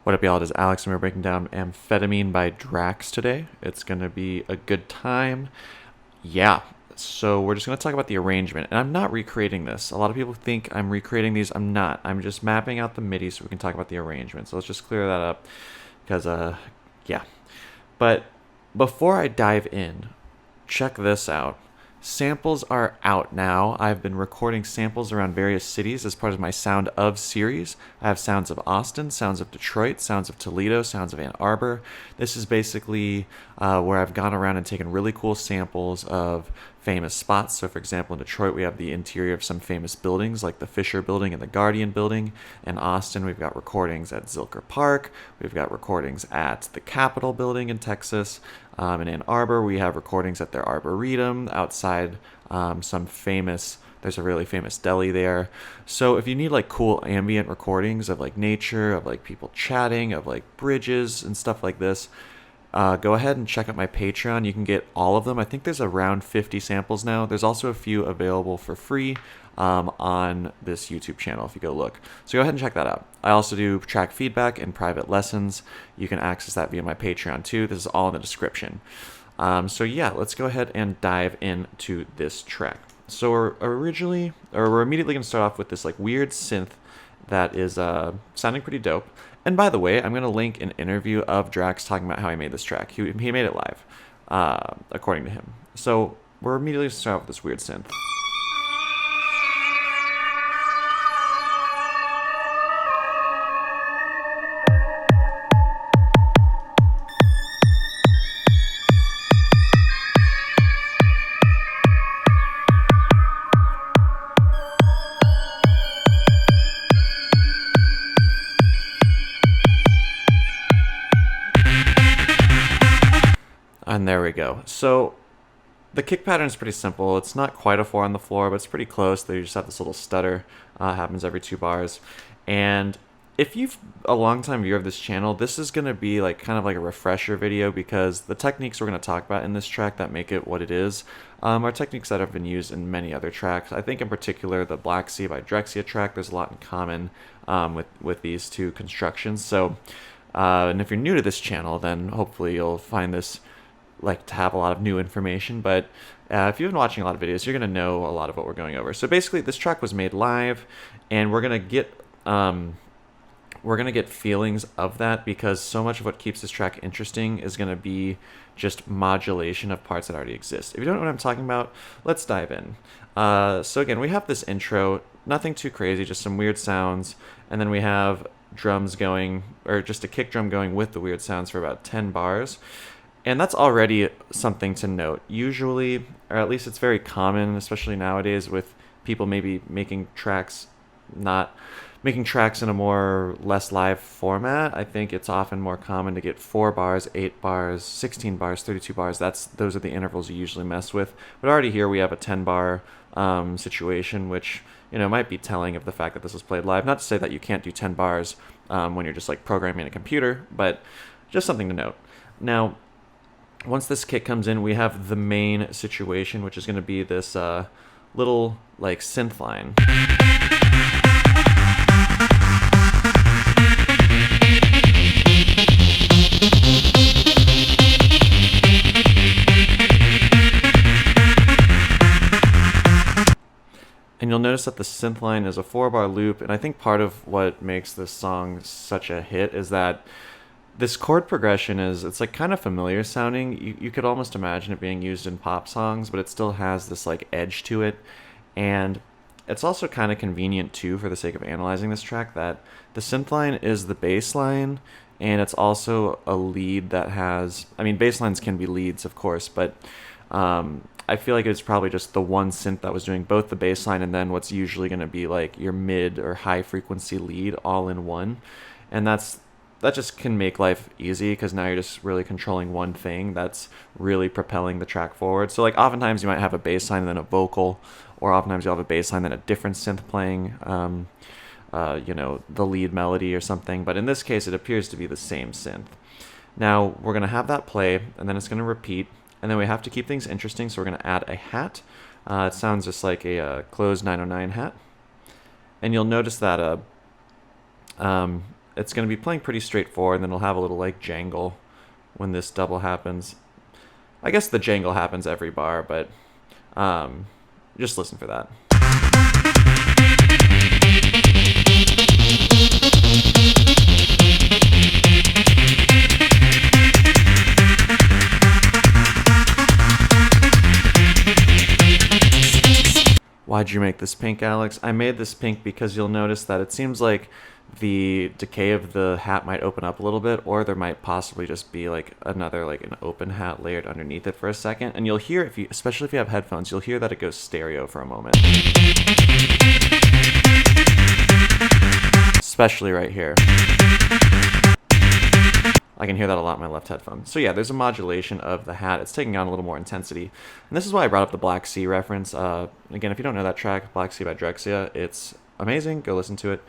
What up, y'all? It is Alex, and we're breaking down Amphetamine by Drax today. It's going to be a good time. Yeah, so we're just going to talk about the arrangement. And I'm not recreating this. A lot of people think I'm recreating these. I'm not. I'm just mapping out the MIDI so we can talk about the arrangement. So let's just clear that up because, yeah. But before I dive in, check this out. Samples are out now. I've been recording samples around various cities as part of my Sound of series. I have sounds of Austin, sounds of Detroit, sounds of Toledo, sounds of Ann Arbor. This is basically where I've gone around and taken really cool samples of famous spots. So, for example, in Detroit, we have the interior of some famous buildings like the Fisher Building and the Guardian Building. In Austin, we've got recordings at Zilker Park. We've got recordings at the Capitol Building in Texas. In Ann Arbor, we have recordings at their Arboretum outside there's a really famous deli there. So if you need like cool ambient recordings of like nature, of like people chatting, of like bridges and stuff like this, go ahead and check out my Patreon. You can get all of them. I think there's around 50 samples now. There's also a few available for free on this YouTube channel if you go look. So go ahead and check that out. I also do track feedback and private lessons. You can access that via my Patreon too. This is all in the description. So yeah, let's go ahead and dive into this track. So we're immediately going to start off with this like weird synth that is sounding pretty dope. And by the way, I'm going to link an interview of Drax talking about how he made this track. He made it live, according to him. So we're immediately going to start off with this weird synth. And there we go. So the kick pattern is pretty simple. It's not quite a 4 on the floor, but it's pretty close. They just have this little stutter. Happens every 2 bars. And if you've a long-time viewer of this channel, this is going to be like kind of like a refresher video because the techniques we're going to talk about in this track that make it what it is are techniques that have been used in many other tracks. I think in particular the Black Sea by Drexia track, there's a lot in common with these two constructions. So, and if you're new to this channel, then hopefully you'll find this like to have a lot of new information, but if you've been watching a lot of videos, you're going to know a lot of what we're going over. So basically this track was made live, and we're going to get feelings of that because so much of what keeps this track interesting is going to be just modulation of parts that already exist. If you don't know what I'm talking about, let's dive in. So again, we have this intro, nothing too crazy, just some weird sounds, and then we have drums going, or just a kick drum going with the weird sounds for about 10 bars. And that's already something to note. Usually, or at least it's very common, especially nowadays with people maybe making tracks in a more less live format. I think it's often more common to get 4 bars, 8 bars, 16 bars, 32 bars. Those are the intervals you usually mess with. But already here we have a 10 bar situation, which might be telling of the fact that this was played live. Not to say that you can't do 10 bars when you're just like programming a computer, but just something to note. Now, once this kick comes in, we have the main situation, which is going to be this little like synth line. And you'll notice that the synth line is a 4-bar loop, and I think part of what makes this song such a hit is that this chord progression it's like kind of familiar sounding. You could almost imagine it being used in pop songs, but it still has this like edge to it. And it's also kind of convenient too, for the sake of analyzing this track, that the synth line is the bass line, and it's also a lead that has, bass lines can be leads, of course, but I feel like it's probably just the one synth that was doing both the bass line and then what's usually going to be like your mid or high frequency lead all in one. And that just can make life easy because now you're just really controlling one thing that's really propelling the track forward. So like oftentimes you might have a bass line and then a vocal, or oftentimes you'll have a bass line and a different synth playing, the lead melody or something. But in this case, it appears to be the same synth. Now we're going to have that play, and then it's going to repeat, and then we have to keep things interesting, so we're going to add a hat. It sounds just like a closed 909 hat. And you'll notice that it's going to be playing pretty straightforward, and then it'll have a little like jangle when this double happens. I guess the jangle happens every bar, but just listen for that. Why'd you make this pink, Alex? I made this pink because you'll notice that it seems like the decay of the hat might open up a little bit, or there might possibly just be like another like an open hat layered underneath it for a second. And you'll hear, if you, especially if you have headphones, you'll hear that it goes stereo for a moment. Especially right here. I can hear that a lot in my left headphone. So yeah, there's a modulation of the hat. It's taking on a little more intensity. And this is why I brought up the Black Sea reference. Again, if you don't know that track, Black Sea by Drax, it's amazing. Go listen to it.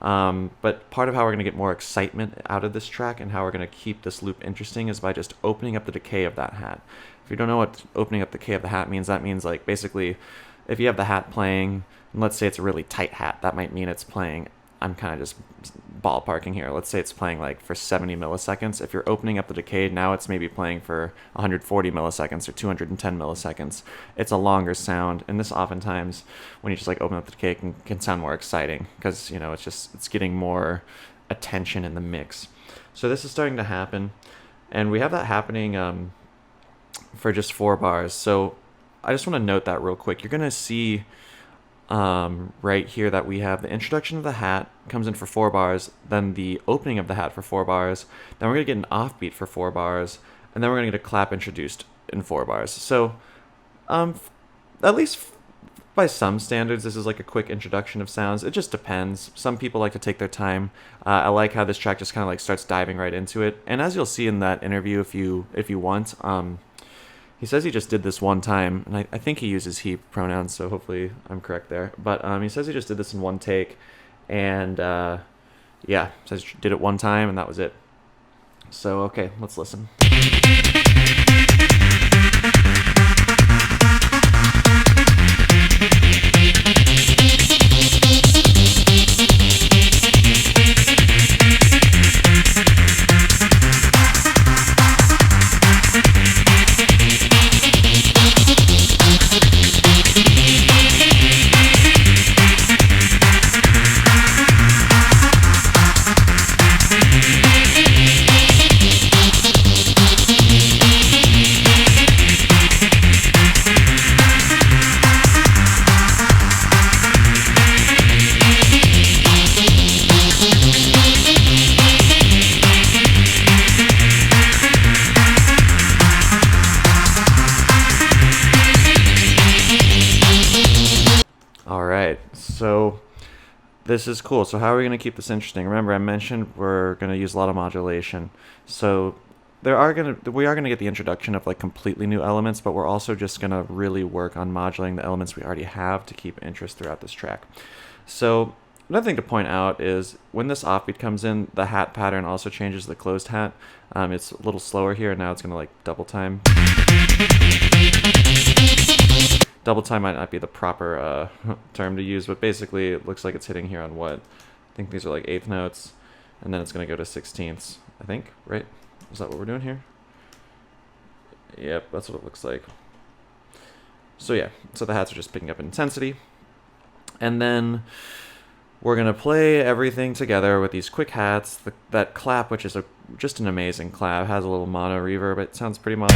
But part of how we're going to get more excitement out of this track and how we're going to keep this loop interesting is by just opening up the decay of that hat. If you don't know what opening up the decay of the hat means, that means like basically if you have the hat playing, and let's say it's a really tight hat, that might mean it's playing, I'm kind of just ballparking here. Let's say it's playing like for 70 milliseconds. If you're opening up the decay, now it's maybe playing for 140 milliseconds or 210 milliseconds. It's a longer sound, and this oftentimes, when you just like open up the decay, can sound more exciting because it's getting more attention in the mix. So this is starting to happen, and we have that happening for just 4 bars. So I just want to note that real quick. You're gonna see right here that we have the introduction of the hat comes in for 4 bars, then the opening of the hat for 4 bars, then we're going to get an offbeat for 4 bars, and then we're going to get a clap introduced in 4 bars. So at least by some standards, this is like a quick introduction of sounds. It just depends. Some people like to take their time. I like how this track just kind of like starts diving right into it. And as you'll see in that interview, if you want, he says he just did this one time, and I think he uses he pronouns, so hopefully I'm correct there. But he says he just did this in one take, and yeah, says he did it one time, and that was it. So, okay, let's listen. So this is cool. So how are we going to keep this interesting? Remember, I mentioned we're going to use a lot of modulation. So we are going to get the introduction of like completely new elements, but we're also just going to really work on modulating the elements we already have to keep interest throughout this track. So another thing to point out is when this offbeat comes in, the hat pattern also changes the closed hat. It's a little slower here, and now it's going to like double time. Double time might not be the proper term to use, but basically it looks like it's hitting here on what? I think these are like 8th notes, and then it's going to go to 16ths, I think, right? Is that what we're doing here? Yep, that's what it looks like. So yeah, so the hats are just picking up intensity. And then we're going to play everything together with these quick hats. That clap, which is just an amazing clap, has a little mono reverb. It sounds pretty mono.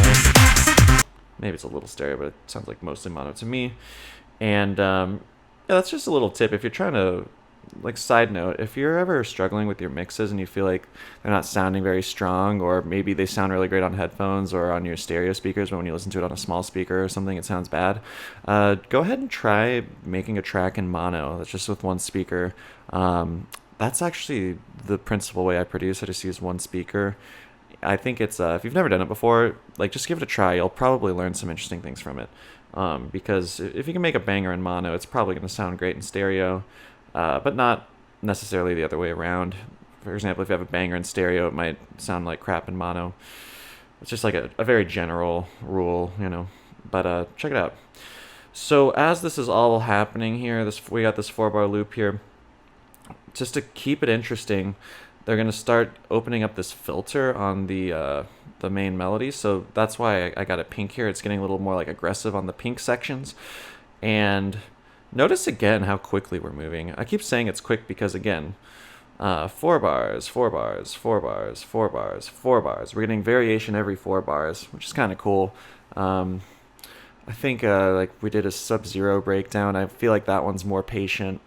Maybe it's a little stereo, but it sounds like mostly mono to me. And yeah, that's just a little tip. If you're trying to, like, side note, if you're ever struggling with your mixes and you feel like they're not sounding very strong, or maybe they sound really great on headphones or on your stereo speakers, but when you listen to it on a small speaker or something, it sounds bad, go ahead and try making a track in mono. That's just with one speaker. That's actually the principal way I produce. I just use one speaker. I think it's, if you've never done it before, like, just give it a try. You'll probably learn some interesting things from it. Because if you can make a banger in mono, it's probably going to sound great in stereo, but not necessarily the other way around. For example, if you have a banger in stereo, it might sound like crap in mono. It's just like a very general rule, you know, but check it out. So as this is all happening here, we got this 4-bar loop here. Just to keep it interesting, they're going to start opening up this filter on the main melody. So that's why I got it pink here. It's getting a little more like aggressive on the pink sections. And notice again how quickly we're moving. I keep saying it's quick because, again, 4 bars, 4 bars, 4 bars, 4 bars, 4 bars. We're getting variation every 4 bars, which is kind of cool. I think like we did a Sub-Zero breakdown. I feel like that one's more patient.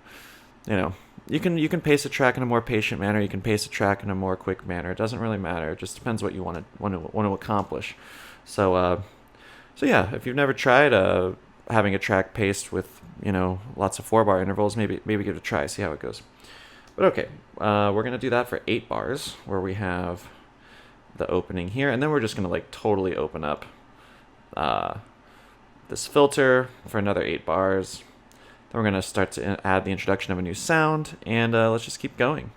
You know, you can pace a track in a more patient manner. You can pace a track in a more quick manner. It doesn't really matter. It just depends what you want to accomplish. So so yeah, if you've never tried having a track paced with lots of 4-bar intervals, maybe give it a try. See how it goes. But okay, we're gonna do that for 8 bars, where we have the opening here, and then we're just gonna like totally open up this filter for another 8 bars. Then we're going to start to add the introduction of a new sound, and let's just keep going.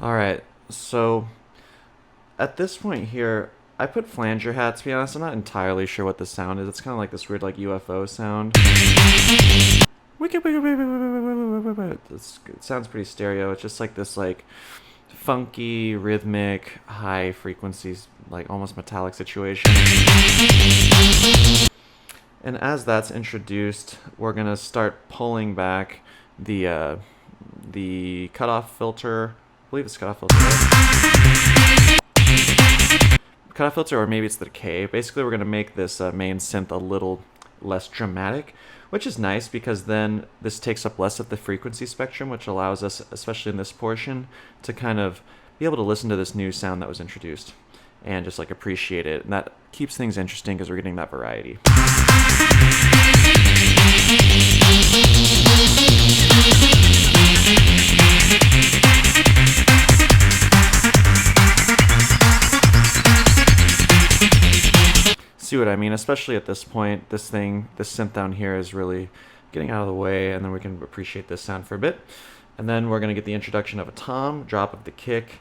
Alright, so at this point here, I put flanger hat, to be honest. I'm not entirely sure what the sound is. It's kind of like this weird like UFO sound. It sounds pretty stereo. It's just like this like funky, rhythmic, high frequencies, like almost metallic situation. And as that's introduced, we're gonna start pulling back the cutoff filter. I believe it's cutoff filter, right? Cutoff filter, or maybe it's the decay. Basically, we're going to make this main synth a little less dramatic, which is nice because then this takes up less of the frequency spectrum, which allows us, especially in this portion, to kind of be able to listen to this new sound that was introduced and just like appreciate it. And that keeps things interesting because we're getting that variety. See what I mean? Especially at this point, this synth down here is really getting out of the way, and then we can appreciate this sound for a bit. And then we're going to get the introduction of a tom, drop of the kick,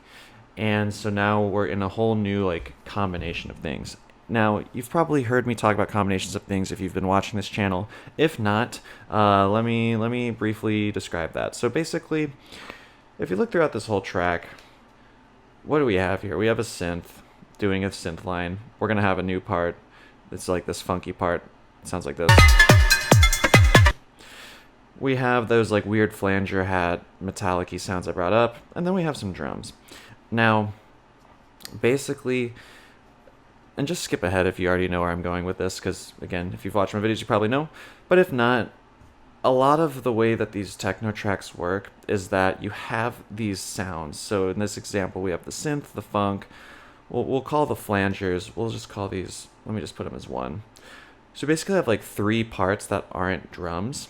and so now we're in a whole new like combination of things. Now, you've probably heard me talk about combinations of things if you've been watching this channel. If not, let me briefly describe that. So basically, if you look throughout this whole track, what do we have here? We have a synth doing a synth line. We're going to have a new part. It's like this funky part. It sounds like this. We have those like weird flanger hat, metallic-y sounds I brought up, and then we have some drums. Now, basically, and just skip ahead if you already know where I'm going with this, because again, if you've watched my videos, you probably know. But if not, a lot of the way that these techno tracks work is that you have these sounds. So in this example, we have the synth, the funk. We'll call the flangers. We'll just call these. Let me just put them as one. So basically, I have like 3 parts that aren't drums.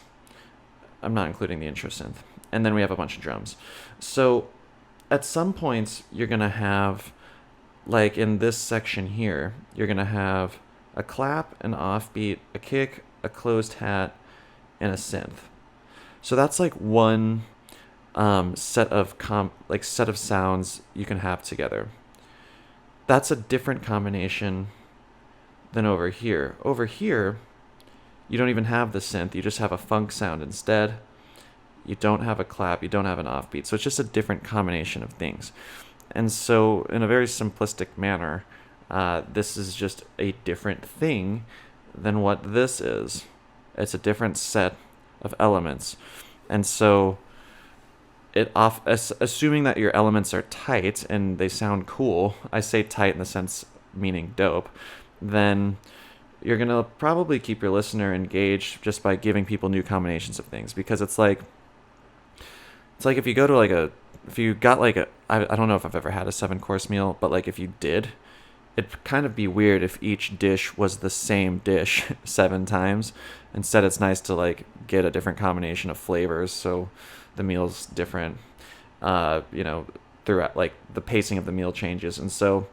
I'm not including the intro synth. And then we have a bunch of drums. So at some points, you're going to have, like in this section here, you're going to have a clap, an offbeat, a kick, a closed hat, and a synth. So that's like one set of sounds you can have together. That's a different combination than over here. Over here, you don't even have the synth. You just have a funk sound instead. You don't have a clap. You don't have an offbeat. So it's just a different combination of things. And so in a very simplistic manner, this is just a different thing than what this is. It's a different set of elements. And so assuming that your elements are tight and they sound cool, I say tight in the sense meaning dope, then you're going to probably keep your listener engaged just by giving people new combinations of things, because it's like if you go to like if you got like I don't know if I've ever had a 7-course meal, but like if you did, it'd kind of be weird if each dish was the same dish 7 times. Instead, it's nice to like get a different combination of flavors, so the meal's different, throughout, like the pacing of the meal changes. And so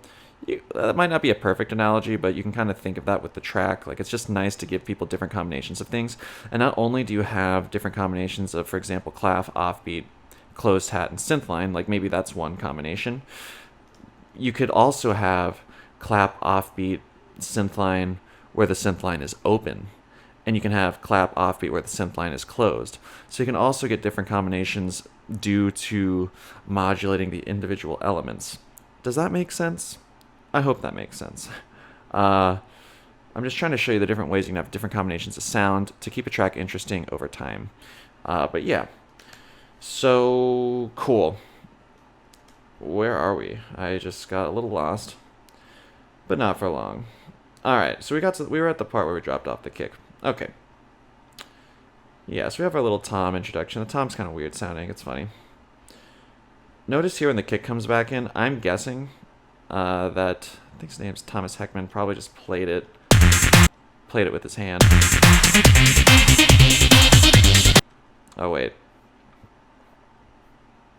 that might not be a perfect analogy, but you can kind of think of that with the track. Like, it's just nice to give people different combinations of things. And not only do you have different combinations of, for example, clap, offbeat, closed hat, and synth line, like maybe that's one combination. You could also have clap, offbeat, synth line where the synth line is open. And you can have clap, offbeat where the synth line is closed. So you can also get different combinations due to modulating the individual elements. Does that make sense? I hope that makes sense. I'm just trying to show you the different ways you can have different combinations of sound to keep a track interesting over time. But yeah. So cool. Where are we? I just got a little lost, but not for long. All right, so we were at the part where we dropped off the kick. Okay. Yeah, so we have our little tom introduction. The tom's kind of weird sounding. It's funny. Notice here when the kick comes back in, I'm guessing that I think his name's Thomas Heckman probably just played it with his hand. Oh wait.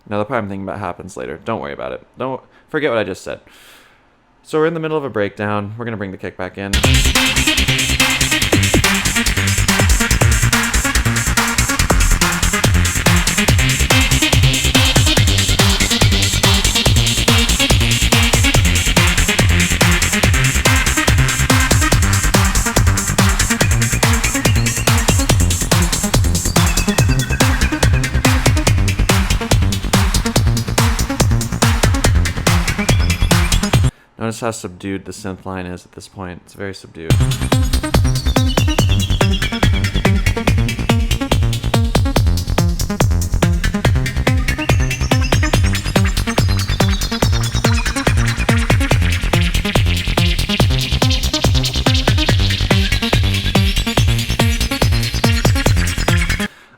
No, the part I'm thinking about happens later. Don't worry about it. Don't forget what I just said. So we're in the middle of a breakdown. We're going to bring the kick back in. Notice how subdued the synth line is at this point. It's very subdued.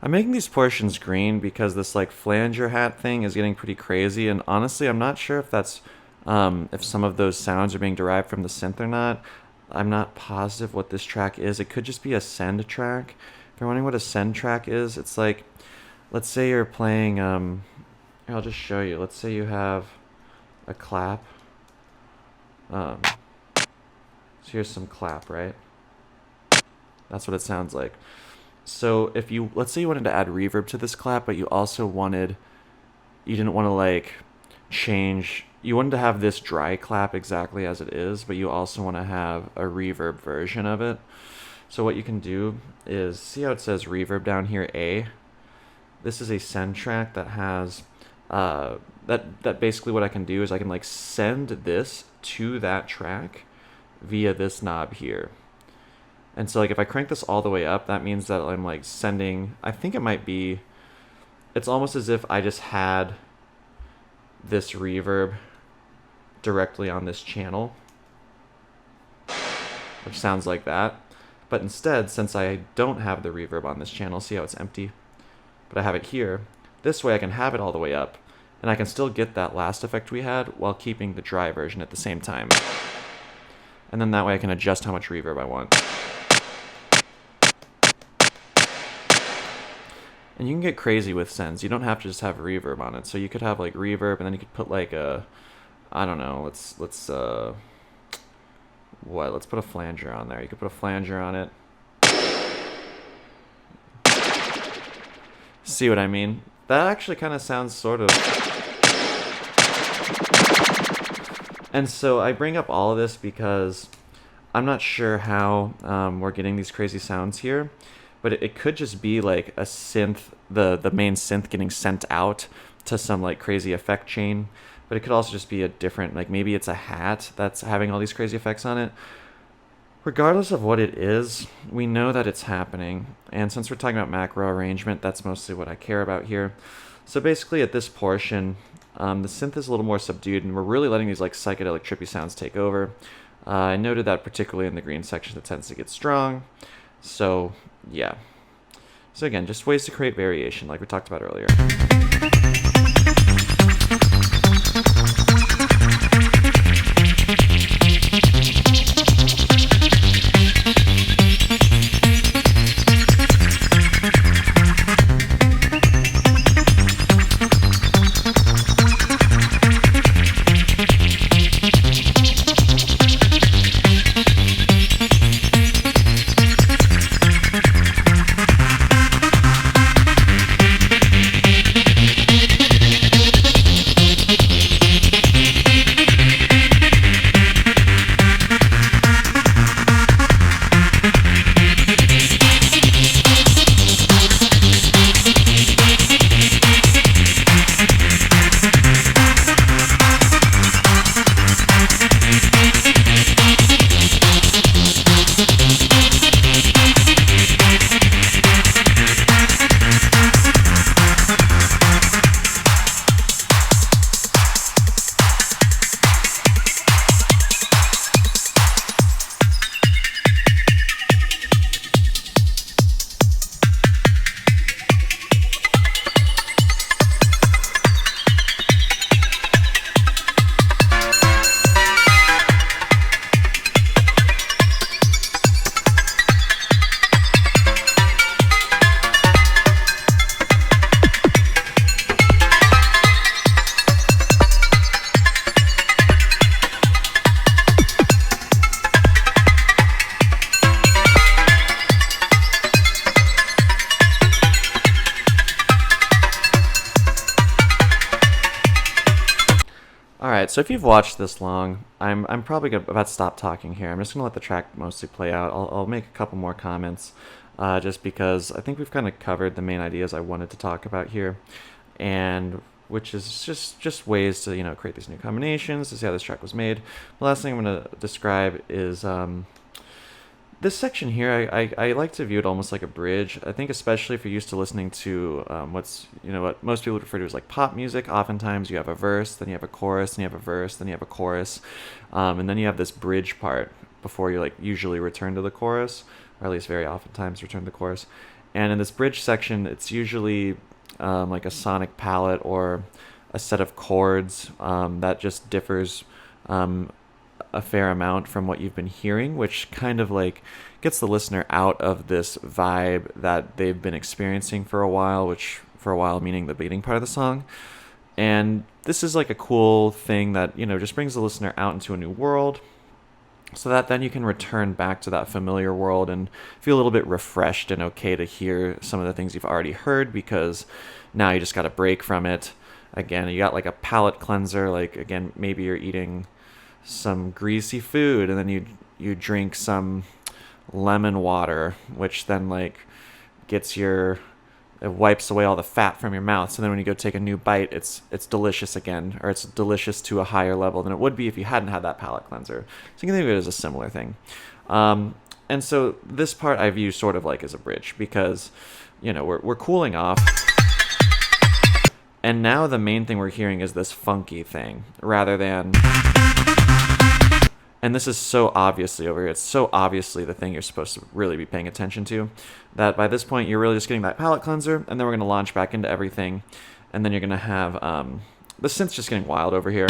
I'm making these portions green because this like flanger hat thing is getting pretty crazy, and honestly I'm not sure if that's if some of those sounds are being derived from the synth or not. I'm not positive what this track is. It could just be a send track. If you're wondering what a send track is, it's like, let's say you're playing, I'll just show you. Let's say you have a clap. So here's some clap, right? That's what it sounds like. So if you, let's say you wanted to add reverb to this clap, but you also you didn't want to like change, you wanted to have this dry clap exactly as it is, but you also want to have a reverb version of it. So what you can do is, see how it says reverb down here, A? This is a send track that has, that basically what I can do is I can like send this to that track via this knob here. And so like if I crank this all the way up, that means that I'm like sending, I think it might be, it's almost as if I just had this reverb directly on this channel, which sounds like that. But instead, since I don't have the reverb on this channel, see how it's empty, but I have it here, this way I can have it all the way up, and I can still get that last effect we had while keeping the dry version at the same time. And then that way I can adjust how much reverb I want. And you can get crazy with sends. You don't have to just have reverb on it. So you could have like reverb, and then you could put like a, I don't know, let's put a flanger on there. You could put a flanger on it. See what I mean? That actually kind of sounds sort of. And so I bring up all of this because I'm not sure how we're getting these crazy sounds here. But it could just be like a synth, the main synth getting sent out to some like crazy effect chain. But it could also just be a different, like maybe it's a hat that's having all these crazy effects on it. Regardless of what it is, we know that it's happening. And since we're talking about macro arrangement, that's mostly what I care about here. So basically at this portion, the synth is a little more subdued, and we're really letting these like psychedelic trippy sounds take over. I noted that particularly in the green section it tends to get strong. So yeah. So again, just ways to create variation like we talked about earlier. Alright, so if you've watched this long, I'm probably about to stop talking here. I'm just going to let the track mostly play out. I'll make a couple more comments, just because I think we've kind of covered the main ideas I wanted to talk about here, and which is just ways to, you know, create these new combinations, to see how this track was made. The last thing I'm going to describe is this section here. I like to view it almost like a bridge. I think especially if you're used to listening to what most people would refer to as like pop music. Oftentimes you have a verse, then you have a chorus, then you have a verse, then you have a chorus, and then you have this bridge part before you like usually return to the chorus, or at least very oftentimes return to the chorus. And in this bridge section, it's usually like a sonic palette or a set of chords that just differs a fair amount from what you've been hearing, which kind of like gets the listener out of this vibe that they've been experiencing for a while, which for a while meaning the beginning part of the song. And this is like a cool thing that, you know, just brings the listener out into a new world, so that then you can return back to that familiar world and feel a little bit refreshed and okay to hear some of the things you've already heard, because now you just got a break from it. Again, you got like a palate cleanser, like again, maybe you're eating some greasy food and then you drink some lemon water, which then like it wipes away all the fat from your mouth. So then when you go take a new bite, it's delicious again, or it's delicious to a higher level than it would be if you hadn't had that palate cleanser. So you can think of it as a similar thing. And so this part I view sort of like as a bridge, because, you know, we're cooling off, and now the main thing we're hearing is this funky thing rather than. And this is so obviously over here. It's so obviously the thing you're supposed to really be paying attention to, that by this point you're really just getting that palate cleanser, and then we're going to launch back into everything, and then you're going to have the synth's just getting wild over here.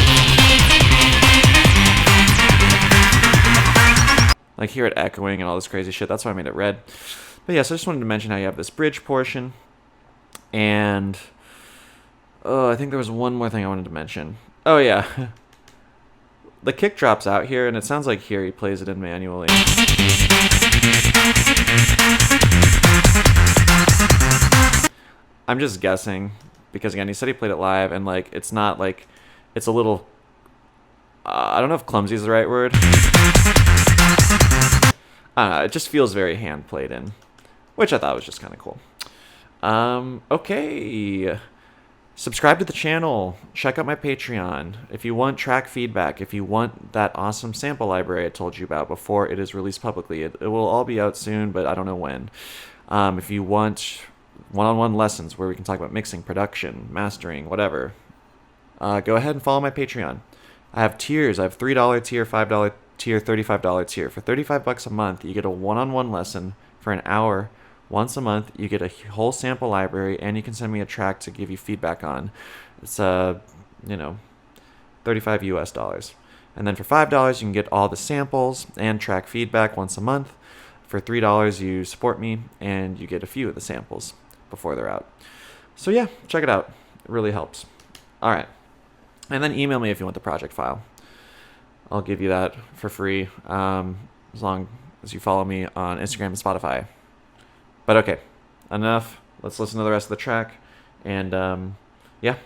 Like hear it echoing and all this crazy shit. That's why I made it red. But yeah, so I just wanted to mention how you have this bridge portion, and I think there was one more thing I wanted to mention. Oh yeah. The kick drops out here, and it sounds like here he plays it in manually. I'm just guessing, because again, he said he played it live, and like it's not like it's a little. I don't know if clumsy is the right word. I don't know. It just feels very hand played in, which I thought was just kind of cool. Okay. Subscribe to the channel. Check out my Patreon. If you want track feedback, if you want that awesome sample library I told you about before it is released publicly, it will all be out soon, but I don't know when. If you want one-on-one lessons where we can talk about mixing, production, mastering, whatever, go ahead and follow my Patreon. I have tiers. I have $3 tier, $5 tier, $35 tier. For $35 a month, you get a one-on-one lesson for an hour once a month. You get a whole sample library, and you can send me a track to give you feedback on. It's 35 US dollars. And then for $5, you can get all the samples and track feedback once a month. For $3, you support me and you get a few of the samples before they're out. So yeah, check it out. It really helps. All right. And then email me if you want the project file. I'll give you that for free as long as you follow me on Instagram and Spotify. But okay, enough. Let's listen to the rest of the track. And yeah.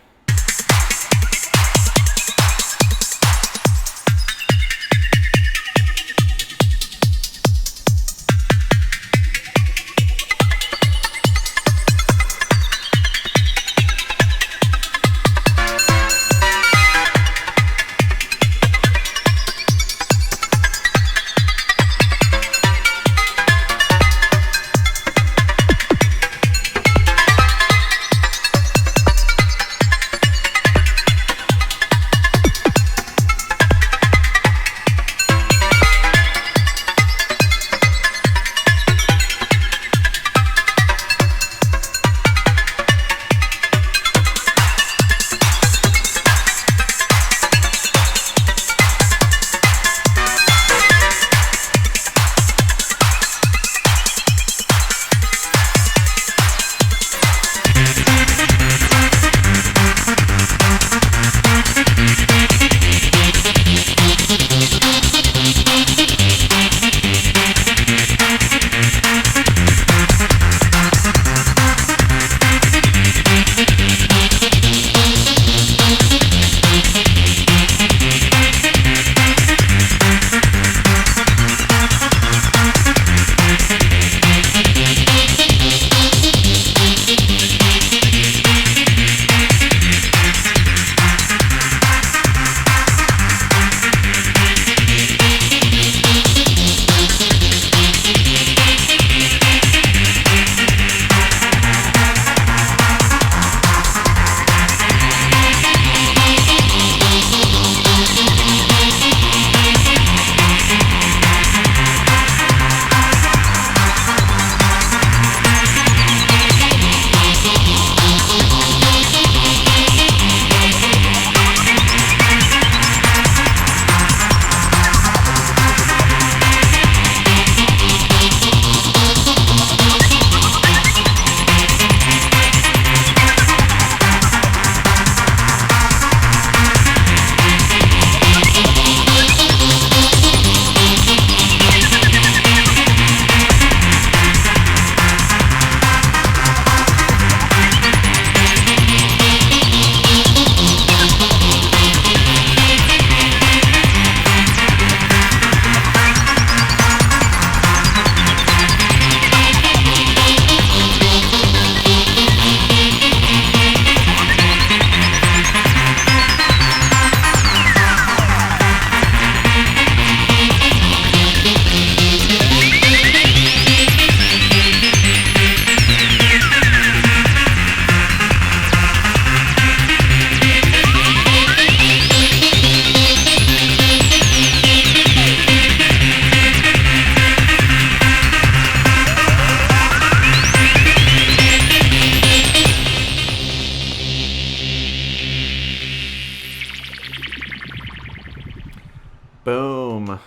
Boom.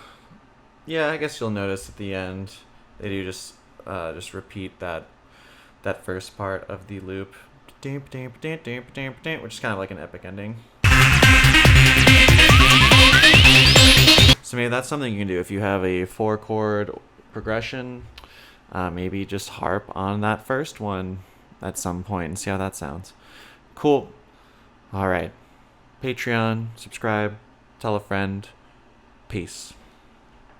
Yeah, I guess you'll notice at the end they do just repeat that first part of the loop, which is kind of like an epic ending. So maybe that's something you can do if you have a 4-chord progression. Maybe just harp on that first one at some point and see how that sounds. Cool. All right. Patreon, subscribe, tell a friend. Peace.